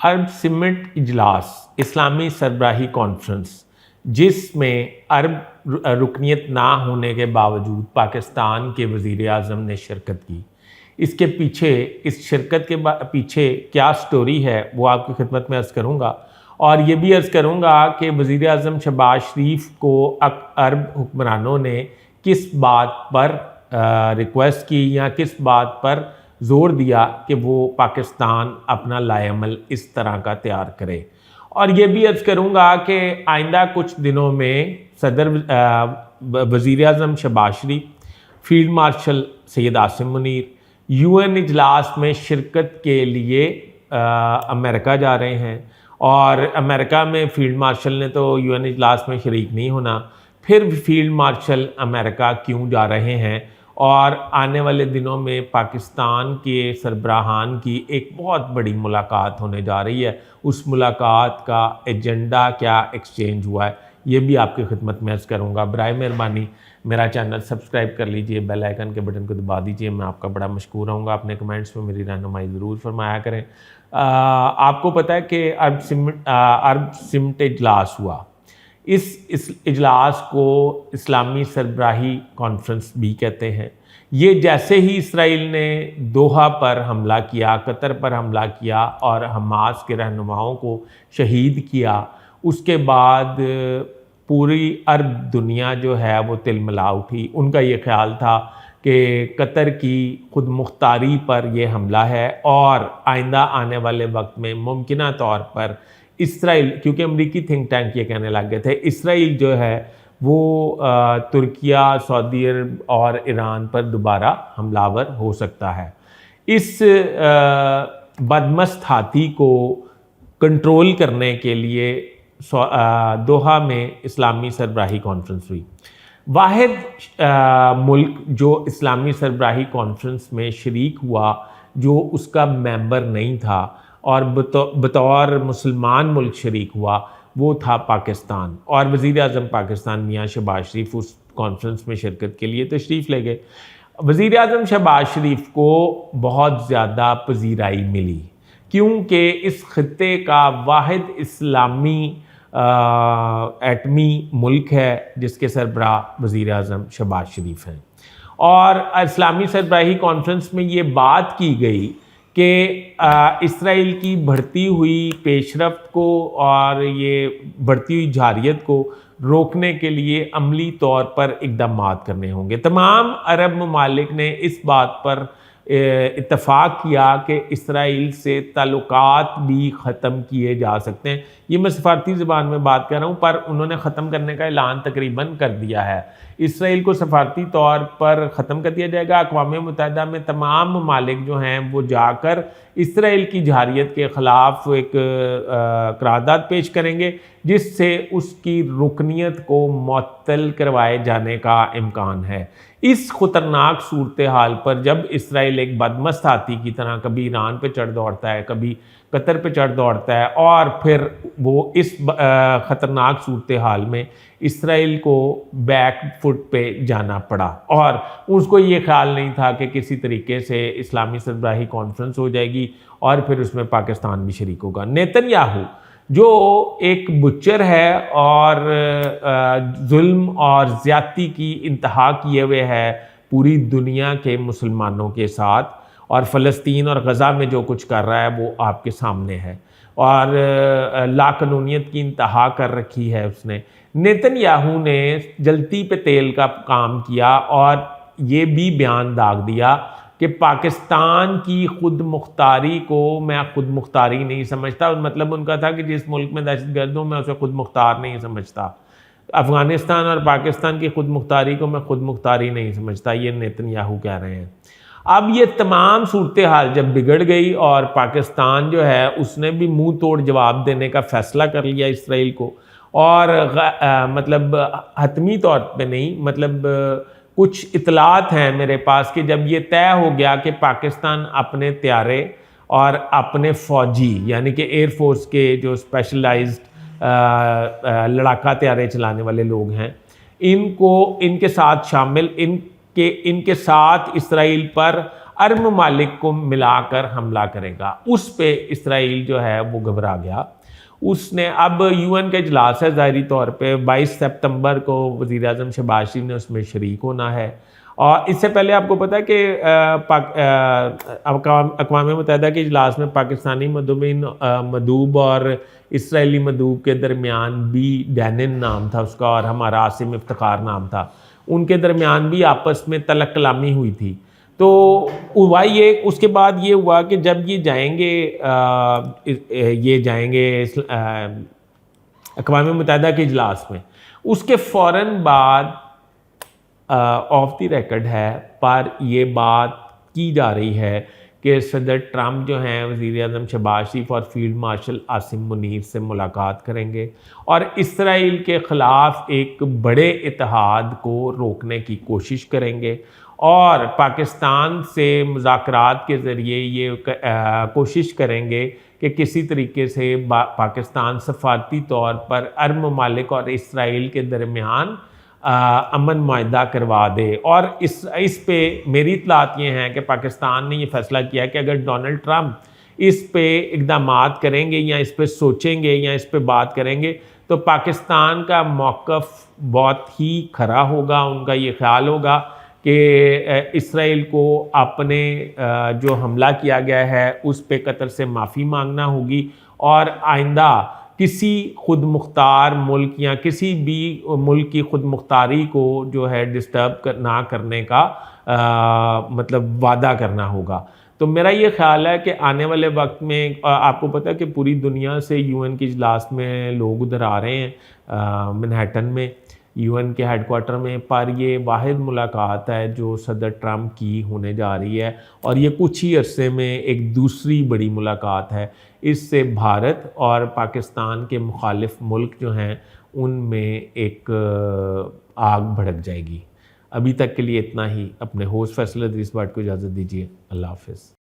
अरब cement इजलास इस्लामी सरबराही conference, जिसमें अरब रुकनीत ना होने के बावजूद पाकिस्तान के वज़ीर आज़म ने शिरकत की। इसके पीछे, इस शिरकत के पीछे क्या स्टोरी है वो आपकी खिदमत में अर्ज़ करूँगा, और ये भी अर्ज़ करूँगा कि वज़ीर आज़म शहबाज शरीफ को अरब हुक्मरानों ने किस बात पर रिक्वेस्ट की या किस बात पर ज़ोर दिया कि वो पाकिस्तान अपना लाएअमल इस तरह का तैयार करे। और ये भी अर्ज़ करूँगा कि आइंदा कुछ दिनों में सदर वज़ीर आज़म Shahbaz Sharif, field marshal Syed Asim Munir UN इजलास में शिरकत के लिए अमेरिका जा रहे हैं, और अमेरिका में फील्ड मार्शल ने तो UN इजलास में शरीक नहीं होना, फिर फील्ड मार्शल अमेरिका क्यों जा रहे हैं, और आने वाले दिनों में पाकिस्तान के सरबराहान की एक बहुत बड़ी मुलाकात होने जा रही है। उस मुलाकात का एजेंडा क्या एक्सचेंज हुआ है, ये भी आपकी खिदमत में अर्ज़ करूँगा। बराए मेहरबानी मेरा चैनल सब्सक्राइब कर लीजिए, बेल आइकन के बटन को दबा दीजिए। मैं आपका बड़ा मशकूर रहूँगा। अपने कमेंट्स में मेरी रहनुमाई ज़रूर फरमाया करें। आपको पता है कि अरब सिमिट इजलास हुआ। इस इजलास को इस्लामी सरबराही कॉन्फ्रेंस भी कहते हैं। ये जैसे ही इसराइल ने दोहा पर हमला किया, कतर पर हमला किया और हमास के रहनुमाओं को शहीद किया, उसके बाद पूरी अरब दुनिया जो है वो तिलमिला उठी। उनका ये ख्याल था कि कतर की खुद मुख्तारी पर ये हमला है, और आइंदा आने वाले वक्त में मुमकिना तौर पर इसराइल, क्योंकि अमरीकी थिंक टैंक ये कहने लग गए थे, इसराइल जो है वो तुर्किया, सऊदी अरब और ईरान पर दोबारा हमलावर हो सकता है। इस बदमस्त हाथी को कंट्रोल करने के लिए दोहा में इस्लामी सरबराही कॉन्फ्रेंस हुई। वाहिद मुल्क जो इस्लामी सरबराही कॉन्फ्रेंस में शरीक हुआ जो उसका मेंबर नहीं था और बतौर मुसलमान मुल्क शरीक हुआ, वो था पाकिस्तान। और वज़ीर आज़म पाकिस्तान मियाँ शहबाज शरीफ उस कॉन्फ्रेंस में शिरकत के लिए तशरीफ़ ले गए। वज़ीर आज़म शहबाज शरीफ को बहुत ज़्यादा पजीराई मिली, क्योंकि इस खित्ते का वाहिद इस्लामी एटमी मुल्क है जिसके सरबराह वज़ीर आज़म शहबाज शरीफ हैं। और इस्लामी सरबराही कॉन्फ्रेंस में ये बात की गई कि इसराइल की बढ़ती हुई पेशरफ्त को और ये बढ़ती हुई जारियत को रोकने के लिए अमली तौर पर इक़दामात करने होंगे। तमाम अरब ममालिक ने इस बात पर इत्तफ़ाक़ किया कि इसराइल से ताल्लुकात भी ख़त्म किए जा सकते हैं। ये मैं सफ़ारती ज़बान में बात कर रहा हूँ, पर उन्होंने ख़त्म करने का ऐलान तकरीबन कर दिया है। इसराइल को सफ़ारती तौर पर ख़त्म कर दिया जाएगा। अक़वाम मुत्तहिदा में तमाम ममालिक जो हैं वो जाकर इसराइल की जारियत के ख़िलाफ़ एक करारदाद पेश करेंगे, जिससे उसकी रुकनीत को मुअत्तल करवाए जाने का इम्कान है। इस ख़तरनाक सूरत हाल पर जब इसराइल एक बदमस्त हाथी की तरह कभी ईरान पे चढ़ दौड़ता है, कभी कतर पे चढ़ दौड़ता है, और फिर वो इस ख़तरनाक सूरत हाल में इसराइल को बैक फुट पे जाना पड़ा, और उसको ये ख्याल नहीं था कि किसी तरीके से इस्लामी सरबराही कॉन्फ्रेंस हो जाएगी और फिर उसमें पाकिस्तान भी शरीक होगा। नेतन्याहू जो एक बुच्चर है और जुल्म और ज़्यादती की इंतहा किए हुए है पूरी दुनिया के मुसलमानों के साथ, और फ़लस्तीन और गज़ा में जो कुछ कर रहा है वो आपके सामने है, और लाकानूनियत की इंतहा कर रखी है उसने। नेतन्याहू ने जलती पे तेल का काम किया और ये भी बयान दाग दिया कि पाकिस्तान की खुद मुख्तारी को मैं खुद मुख्तारी नहीं समझता। मतलब उनका था कि जिस मुल्क में दहशतगर्द हूँ मैं उसे खुद मुख्तार नहीं समझता। अफ़गानिस्तान और पाकिस्तान की खुद मुख्तारी को मैं खुद मुख्तारी नहीं समझता, ये नेतन्याहू कह रहे हैं। अब ये तमाम सूरत हाल जब बिगड़ गई और पाकिस्तान जो है उसने भी मुंह तोड़ जवाब देने का फ़ैसला कर लिया इसराइल को, और मतलब हतमी तौर पे नहीं, मतलब कुछ इतलात हैं मेरे पास कि जब ये तय हो गया कि पाकिस्तान अपने त्यारे और अपने फ़ौजी, यानी कि एयरफोर्स के जो स्पेशलाइज्ड लड़ाका त्यारे चलाने वाले लोग हैं, इनको इनके साथ शामिल, इनके साथ इसराइल पर अरब ममालिक को मिलाकर हमला करेगा। उस पे इसराइल जो है वो घबरा गया। उसने अब यूएन का इजलास है, ज़ाहरी तौर पे 22 सितंबर को वज़ीर आज़म शहबाज शरीफ ने उसमें शरीक होना है। और इससे पहले आपको पता है कि अक़वाम मुत्तहिदा के इजलास में पाकिस्तानी मदूब और इसराइली मदूब के दरमियान भी डैनिन नाम था उसका, और हमारा आसिम इफ्तिखार नाम था, उनके दरमियान भी आपस में तलक कलामी हुई थी। तो हुआ ये, उसके बाद ये हुआ कि जब ये जाएंगे अक़वाम मुत्तहिदा के इजलास में, उसके फ़ौरन बाद ऑफ द रिकॉर्ड है, पर ये बात की जा रही है कि सदर ट्रंप जो हैं वज़ीर आज़म शहबाज शरीफ और फील्ड मार्शल आसिम मुनीर से मुलाकात करेंगे और इसराइल के ख़िलाफ़ एक बड़े इत्तेहाद को रोकने की कोशिश करेंगे और पाकिस्तान से मुज़ाकरात के ज़रिए ये कोशिश करेंगे कि किसी तरीके से पाकिस्तान सफारती तौर पर अरब ममालिक और इसराइल के दरमियान अमन मुआहदा करवा दे। और इस पे मेरी इत्तलात ये हैं कि पाकिस्तान ने ये फैसला किया कि अगर डोनाल्ड ट्रंप इस पे इक़दामात करेंगे या इस पे सोचेंगे या इस पे बात करेंगे तो पाकिस्तान का मौक़िफ़ बहुत ही खरा होगा। उनका ये ख्याल होगा कि इसराइल को अपने जो हमला किया गया है उस पे कतर से माफ़ी मांगना होगी और आइंदा किसी खुद मुख्तार मुल्क या किसी भी मुल्क की खुद मुख्तारी को जो है डिस्टर्ब ना करने का मतलब वादा करना होगा। तो मेरा ये ख़्याल है कि आने वाले वक्त में आपको पता है कि पूरी दुनिया से यूएन के इजलास में लोग उधर आ रहे हैं मैनहट्टन में यूएन के हेडक्वार्टर में, पर ये वाहिद मुलाकात है जो सदर ट्रंप की होने जा रही है और ये कुछ ही अरसे में एक दूसरी बड़ी मुलाकात है। इससे भारत और पाकिस्तान के मुखालिफ मुल्क जो हैं उनमें एक आग भड़क जाएगी। अभी तक के लिए इतना ही। अपने होस्ट फैसल इदरीस भट्ट को इजाज़त दीजिए। अल्लाह हाफ़िज़।